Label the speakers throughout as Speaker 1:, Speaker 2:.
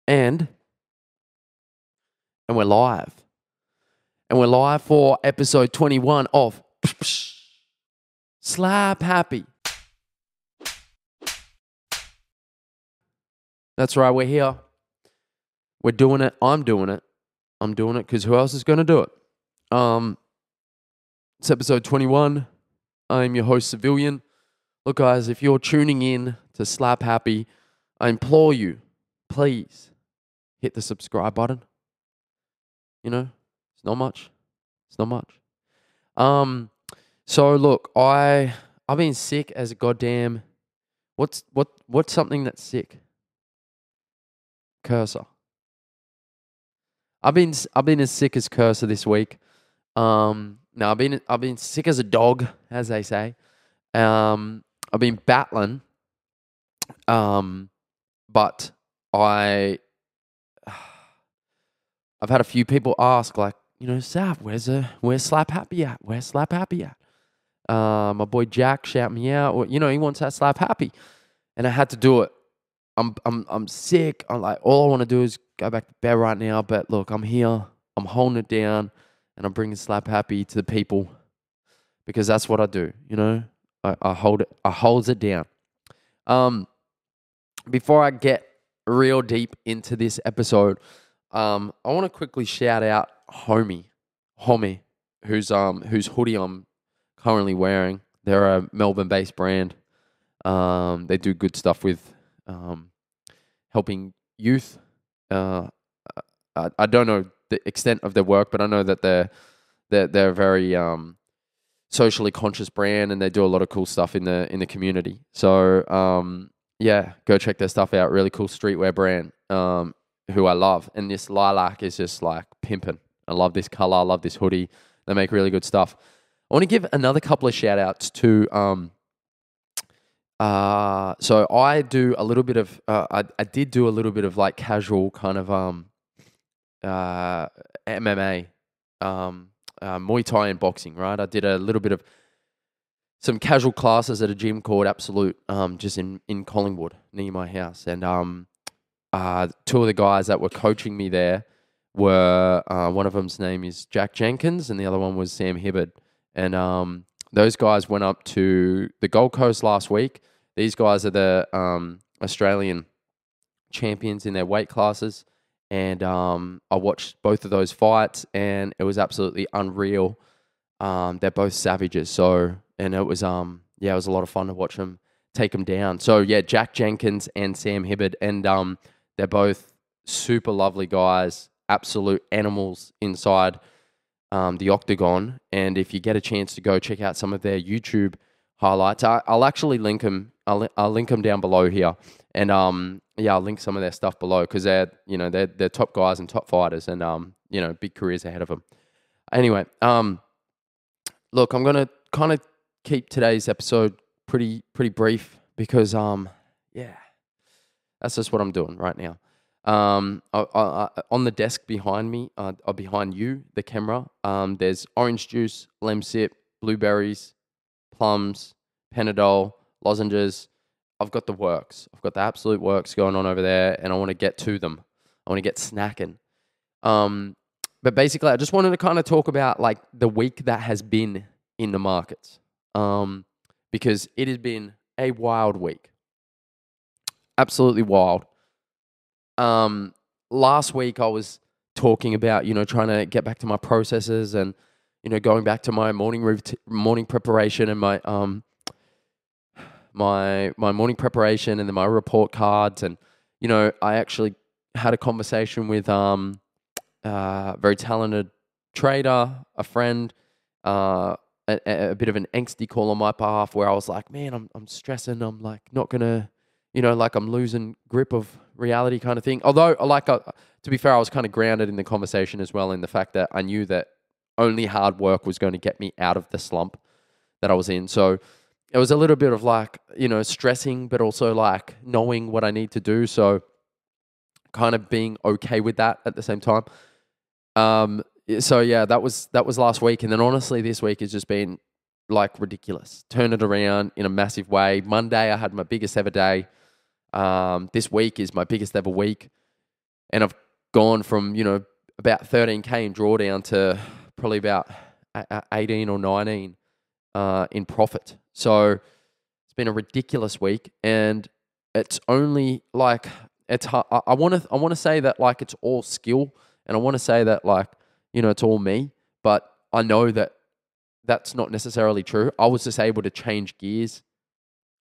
Speaker 1: And we're live. And we're live for episode 21 of Slap Happy. That's right, we're here. We're doing it. I'm doing it because who else is going to do it? It's episode 21. I'm your host, Savilian. Look, guys, if you're tuning in to Slap Happy, I implore you, please hit the subscribe button. You know, it's not much. It's not much. So look, I've been sick as a goddamn. What's something that's sick? Cursor. I've been as sick as cursor this week. No, I've been sick as a dog, as they say. I've been battling. But I've had a few people ask, like, you know, Sav, where's Slap Happy at? Where's Slap Happy at? My boy Jack shout me out. Or, you know, he wants that Slap Happy, and I had to do it. I'm sick. I'm like, all I want to do is go back to bed right now. But look, I'm here. I'm holding it down, and I'm bringing Slap Happy to the people because that's what I do. You know, I hold it. I holds it down. Before I get real deep into this episode, I want to quickly shout out Homie, whose hoodie I'm currently wearing. They're a Melbourne-based brand. They do good stuff with helping youth. I don't know the extent of their work, but I know that they're a very socially conscious brand, and they do a lot of cool stuff in the community. So yeah, go check their stuff out. Really cool streetwear brand. Who I love, and this lilac is just like pimping. I love this color. I love this hoodie. They make really good stuff. I want to give another couple of shout outs to. So I do a little bit of. I did do a little bit of like casual kind of MMA, Muay Thai and boxing. Right, I did a little bit of some casual classes at a gym called Absolute, just in Collingwood near my house, and two of the guys that were coaching me there were, one of them's name is Jenkins, and the other one was Sam Hibberd. And those guys went up to the Gold Coast last week. These guys are the Australian champions in their weight classes. And I watched both of those fights, and it was absolutely unreal. They're both savages. So, and it was, it was a lot of fun to watch them take them down. So, yeah, Jack Jenkins and Sam Hibberd. And they're both super lovely guys, absolute animals inside the octagon. And if you get a chance to go check out some of their YouTube highlights, I'll actually link them. I'll link them down below here. And I'll link some of their stuff below because they're top guys and top fighters, and big careers ahead of them. Anyway, look, I'm gonna kind of keep today's episode pretty brief because that's just what I'm doing right now. On the desk behind me, or behind you, the camera, there's orange juice, lemsip, blueberries, plums, Panadol, lozenges. I've got the works. I've got the absolute works going on over there, and I want to get to them. I want to get snacking. But basically, I just wanted to kind of talk about like the week that has been in the markets, because it has been a wild week. Absolutely wild. Last week I was talking about, trying to get back to my processes and, going back to my morning preparation and my my morning preparation and then my report cards. And, I actually had a conversation with a very talented trader, a friend, a bit of an angsty call on my behalf where I was like, man, I'm stressing. I'm like not going to, like I'm losing grip of reality kind of thing. Although, to be fair, I was kind of grounded in the conversation as well in the fact that I knew that only hard work was going to get me out of the slump that I was in. So it was a little bit of like, stressing, but also like knowing what I need to do. So kind of being okay with that at the same time. So yeah, that was last week. And then honestly, this week has just been like ridiculous. Turn it around in a massive way. Monday, I had my biggest ever day. This week is my biggest ever week. and I've gone from, about 13K in drawdown to probably about 18 or 19 in profit. So it's been a ridiculous week, and it's only like it's hard. I want to say that like it's all skill, and I want to say that like it's all me, but I know that that's not necessarily true. I was just able to change gears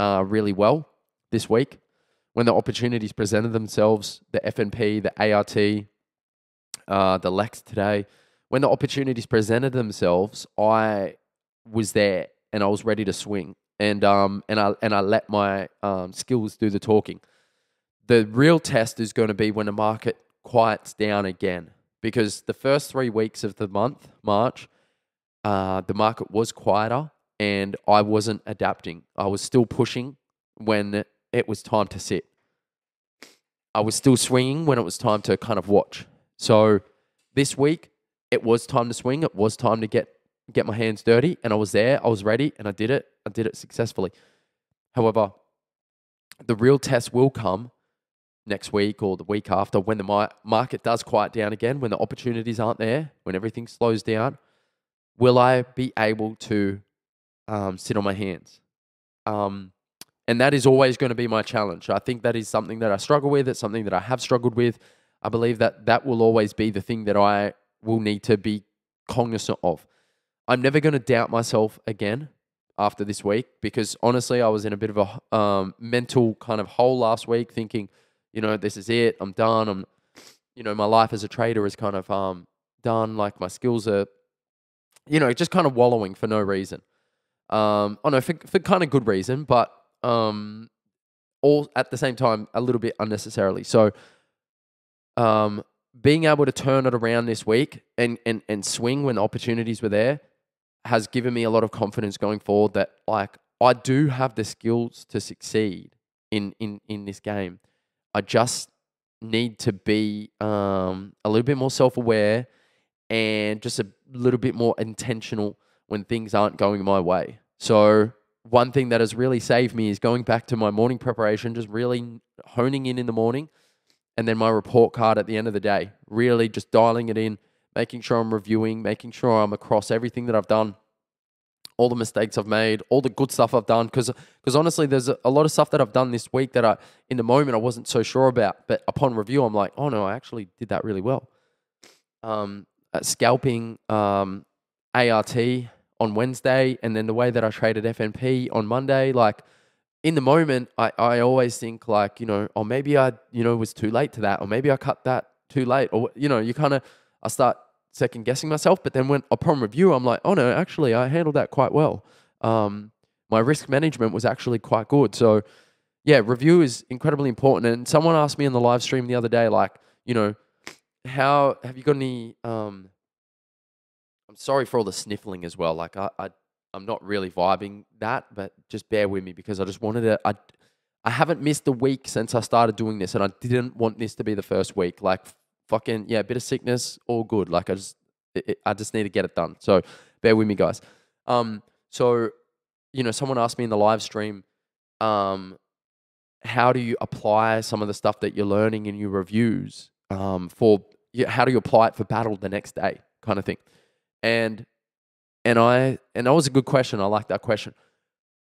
Speaker 1: really well this week when the opportunities presented themselves. The FNP, the ART, the Lex today. When the opportunities presented themselves, I was there and I was ready to swing, and I let my skills do the talking. The real test is going to be when the market quiets down again, because the first 3 weeks of the month, March, the market was quieter and I wasn't adapting. I was still pushing when it was time to sit. I was still swinging when it was time to kind of watch. So this week, it was time to swing. It was time to get my hands dirty, and I was there. I was ready, and I did it. I did it successfully. However, the real test will come next week or the week after, when the market does quiet down again, when the opportunities aren't there, when everything slows down. Will I be able to sit on my hands? And that is always going to be my challenge. I think that is something that I struggle with. It's something that I have struggled with. I believe that will always be the thing that I will need to be cognizant of. I'm never going to doubt myself again after this week, because honestly, I was in a bit of a mental kind of hole last week, thinking, this is it. I'm done. My life as a trader is kind of done. Like, my skills are, just kind of wallowing for no reason. For kind of good reason, but all at the same time a little bit unnecessarily. So, being able to turn it around this week and swing when the opportunities were there has given me a lot of confidence going forward, that like I do have the skills to succeed in this game. I just need to be a little bit more self-aware and just a little bit more intentional when things aren't going my way. So one thing that has really saved me is going back to my morning preparation, just really honing in the morning, and then my report card at the end of the day, really just dialing it in, making sure I'm reviewing, making sure I'm across everything that I've done, all the mistakes I've made, all the good stuff I've done. Because honestly, there's a lot of stuff that I've done this week that in the moment I wasn't so sure about. But upon review, I'm like, oh no, I actually did that really well. Scalping ART on Wednesday, and then the way that I traded FNP on Monday, like, in the moment, I always think like, oh, maybe I, was too late to that, or maybe I cut that too late, or, I start second guessing myself. But then when upon review, I'm like, oh no, actually I handled that quite well. My risk management was actually quite good. So yeah, review is incredibly important. And someone asked me in the live stream the other day, like, how have you got any, I'm sorry for all the sniffling as well. Like I'm not really vibing that, but just bear with me, because I just wanted to, I haven't missed a week since I started doing this, and I didn't want this to be the first week. Like, fucking, yeah, a bit of sickness, all good. Like, I just need to get it done. So bear with me, guys. So, someone asked me in the live stream, how do you apply some of the stuff that you're learning in your reviews, how do you apply it for battle the next day, kind of thing. And that was a good question. I like that question.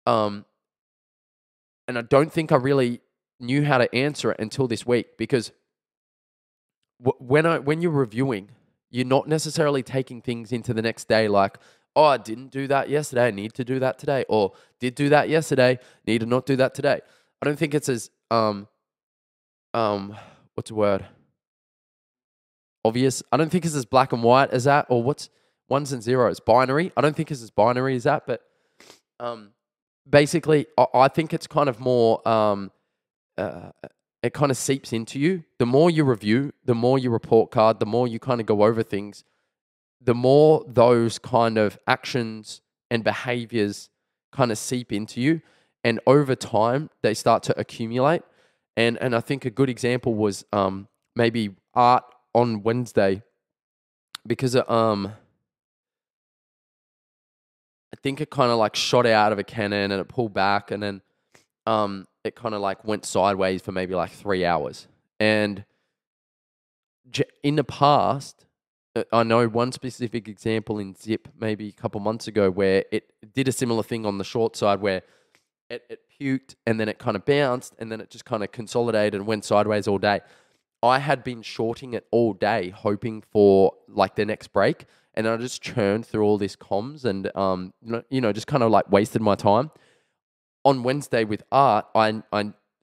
Speaker 1: And I don't think I really knew how to answer it until this week, because when you're reviewing, you're not necessarily taking things into the next day like, oh, I didn't do that yesterday, I need to do that today, or did do that yesterday, need to not do that today. I don't think it's as what's the word? Obvious. I don't think it's as black and white as that, or what's ones and zeros, binary. I don't think it's as binary as that, but basically, I think it's kind of more. It kind of seeps into you. The more you review, the more you report card, the more you kind of go over things, the more those kind of actions and behaviors kind of seep into you, and over time they start to accumulate. And I think a good example was maybe art on Wednesday, because I think it kind of like shot out of a cannon and it pulled back, and then it kind of like went sideways for maybe like 3 hours. And in the past, I know one specific example in Zip maybe a couple months ago where it did a similar thing on the short side where it puked and then it kind of bounced and then it just kind of consolidated and went sideways all day. I had been shorting it all day, hoping for like the next break, and then I just churned through all this comms and just kind of like wasted my time. On Wednesday with art, I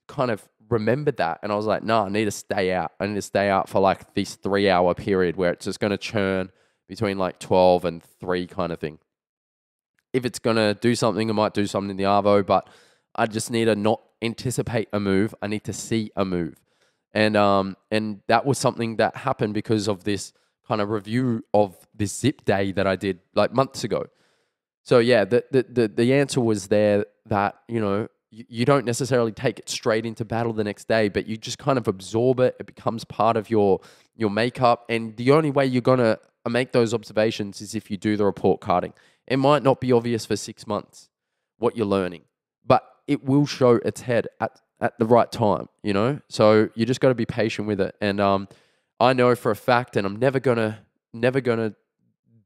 Speaker 1: kind of remembered that, and I was like, no, I need to stay out. I need to stay out for like this 3-hour period where it's just going to churn between like 12 and 3 kind of thing. If it's going to do something, it might do something in the arvo, but I just need to not anticipate a move. I need to see a move. And that was something that happened because of this kind of review of this Zip day that I did like months ago. So yeah, the answer was there that, you don't necessarily take it straight into battle the next day, but you just kind of absorb it. It becomes part of your makeup. And the only way you're going to make those observations is if you do the report carding. It might not be obvious for 6 months what you're learning, but it will show its head at the right time, So you just got to be patient with it. And I know for a fact, and I'm never gonna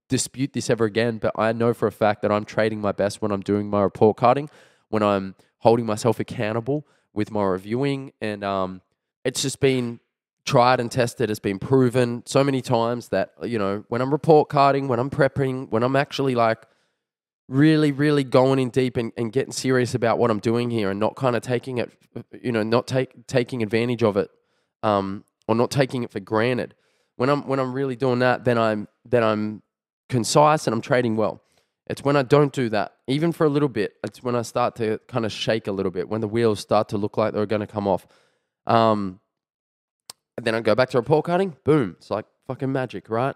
Speaker 1: dispute this ever again, but I know for a fact that I'm trading my best when I'm doing my report carding, when I'm holding myself accountable with my reviewing. And it's just been tried and tested. It's been proven so many times that, when I'm report carding, when I'm prepping, when I'm actually like really, really going in deep and getting serious about what I'm doing here and not kind of taking it, not taking advantage of it, or not taking it for granted. When I'm really doing that, then I'm concise and I'm trading well. It's when I don't do that, even for a little bit, it's when I start to kind of shake a little bit, when the wheels start to look like they're going to come off. And then I go back to report carding, boom, it's like fucking magic, right?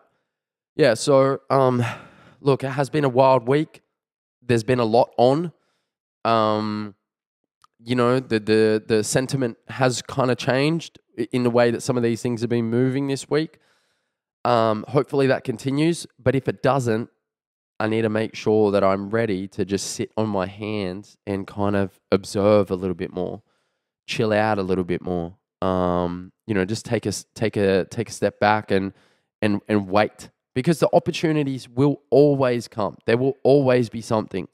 Speaker 1: Yeah, so look, it has been a wild week. There's been a lot on. The sentiment has kind of changed in the way that some of these things have been moving this week. Hopefully that continues, but if it doesn't, I need to make sure that I'm ready to just sit on my hands and kind of observe a little bit more, chill out a little bit more. Just take a step back and wait, because the opportunities will always come. There will always be something.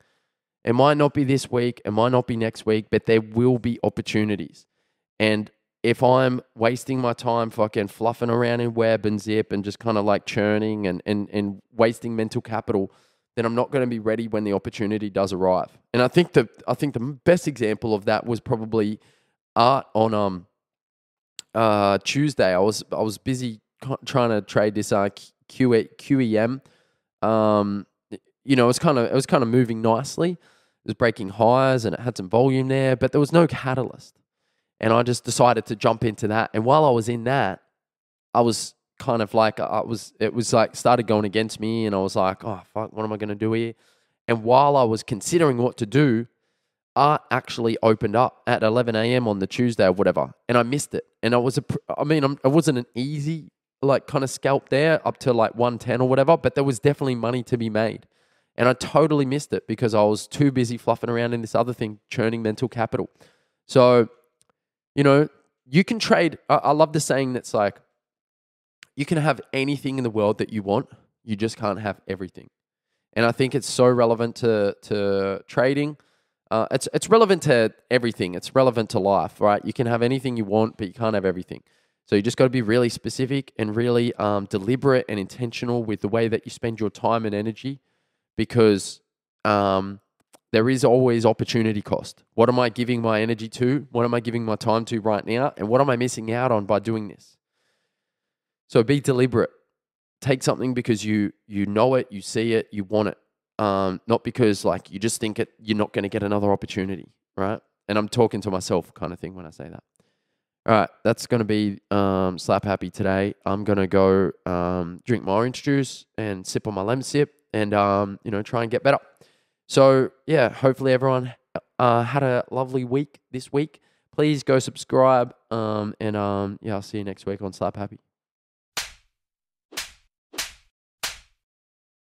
Speaker 1: It might not be this week, it might not be next week, but there will be opportunities. And if I'm wasting my time fucking fluffing around in web and Zip and just kind of like churning and wasting mental capital, then I'm not going to be ready when the opportunity does arrive. And I think the best example of that was probably art on Tuesday. I was busy trying to trade this QEM. It was kind of moving nicely. It was breaking highs and it had some volume there, but there was no catalyst. And I just decided to jump into that. And while I was in that, I was kind of like, it was like started going against me. And I was like, oh, fuck, what am I going to do here? And while I was considering what to do, art actually opened up at 11 a.m. on the Tuesday or whatever. And I missed it. And it wasn't an easy like kind of scalp there up to like 110 or whatever, but there was definitely money to be made. And I totally missed it because I was too busy fluffing around in this other thing, churning mental capital. So, you can trade. I love the saying that's like, you can have anything in the world that you want. You just can't have everything. And I think it's so relevant to trading. It's relevant to everything. It's relevant to life, right? You can have anything you want, but you can't have everything. So you just got to be really specific and really deliberate and intentional with the way that you spend your time and energy, because there is always opportunity cost. What am I giving my energy to? What am I giving my time to right now? And what am I missing out on by doing this? So be deliberate. Take something because you know it, you see it, you want it. Not because like you just think you're not going to get another opportunity, right? And I'm talking to myself kind of thing when I say that. All right, that's going to be Slap Happy today. I'm going to go drink my orange juice and sip on my lemon sip and, try and get better. So, yeah, hopefully everyone had a lovely week this week. Please go subscribe and, I'll see you next week on Slap Happy.